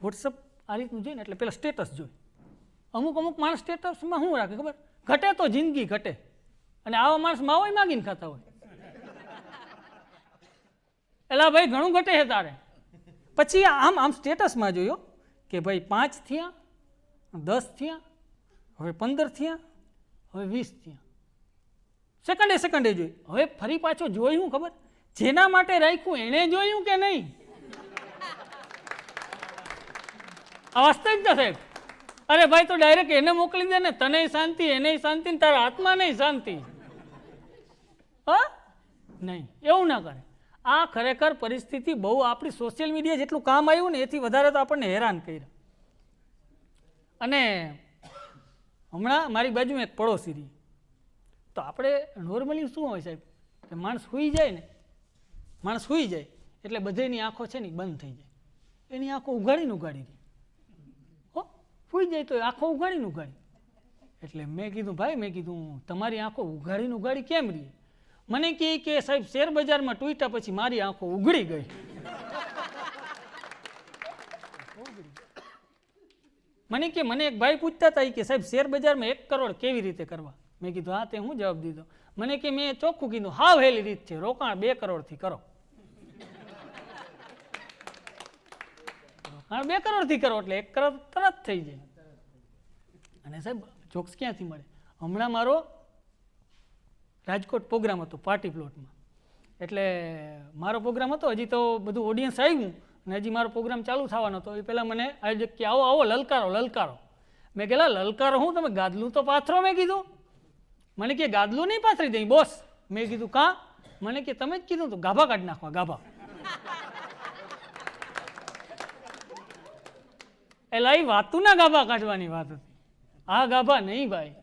WhatsApp આ રીતનું જોઈએ ને એટલે પેલા સ્ટેટસ જોઈએ. અમુક માણસ સ્ટેટસમાં શું રાખે ખબર? ઘટે તો જિંદગી ઘટે, અને આવા માણસ માવોય માગીને ખાતા હોય. એલા ભાઈ ઘણું ઘટે છે તારે. પછી આમ સ્ટેટસમાં જોયો કે ભાઈ 5 થયા, 10 થયા, હવે 15 થયા, હવે 20 થયા. સેકન્ડે જોઈ. હવે ફરી પાછો જોયું ખબર? જેના માટે રાખ્યું એણે જોયું કે નહીં? આ વાસ્તવિકતા સાહેબ. અરે ભાઈ તો ડાયરેક્ટ એને મોકલી દે ને, તને શાંતિ, એને શાંતિ, ને તારા આત્માને શાંતિ. હા નહીં, એવું ના કરે. આ ખરેખર પરિસ્થિતિ બહુ આપણી સોશિયલ મીડિયા જેટલું કામ આવ્યું ને એથી વધારે તો આપણને હેરાન કર્યા. અને હમણાં મારી બાજુમાં એક પડોશી રહી. તો આપણે નોર્મલી શું હોય સાહેબ કે માણસ સૂઈ જાય એટલે બધાની આંખો છે ને બંધ થઈ જાય. એની આંખો ઉઘાડીને રહે. હો, સૂઈ જાય તો આંખો ઉઘાડી. એટલે મેં કીધું તમારી આંખો ઉઘાડી કેમ રહી? મને કહે કે સાહેબ શેર બજારમાં તૂટ્યા પછી મારી આંખો ઉઘડી ગઈ. મને એક ભાઈ પૂછતા હતા કે સાહેબ શેર બજારમાં 1 કરોડ કેવી રીતે કરવા? મેં કીધું હા, તે હું જવાબ દીધો? મને કે મેં ચોખ્ખું કીધું, હાવ હેલી રીત છે, રોકાણ 2 કરોડથી કરો. રોકાણ 2 કરોડથી કરો એટલે 1 કરોડ તરત થઈ જાય. અને સાહેબ જોક્સ ક્યાંથી મળે? હમણાં મારો રાજકોટ પ્રોગ્રામ હતો પાર્ટી પ્લોટમાં. એટલે મારો પ્રોગ્રામ હતો, હજી તો બધું ઓડિયન્સ આવ્યું અને હજી મારો પ્રોગ્રામ ચાલુ થવાનો હતો. એ પહેલાં મને આયોજક કે આવો લલકારો. મેં કહેલા લલકારો હું? તમે ગાદલું તો પાથરો. મેં કીધું. મને કે ગાદલું નહીં પાથરી દઈ બોસ. મેં કીધું કાં? મને કે તમે જ કીધું તો ગાભા કાઢી નાખવા, ગાભા. એટલે એ વાતું ના ગાભા કાઢવાની વાત હતી. આ ગાભા નહીં ભાઈ.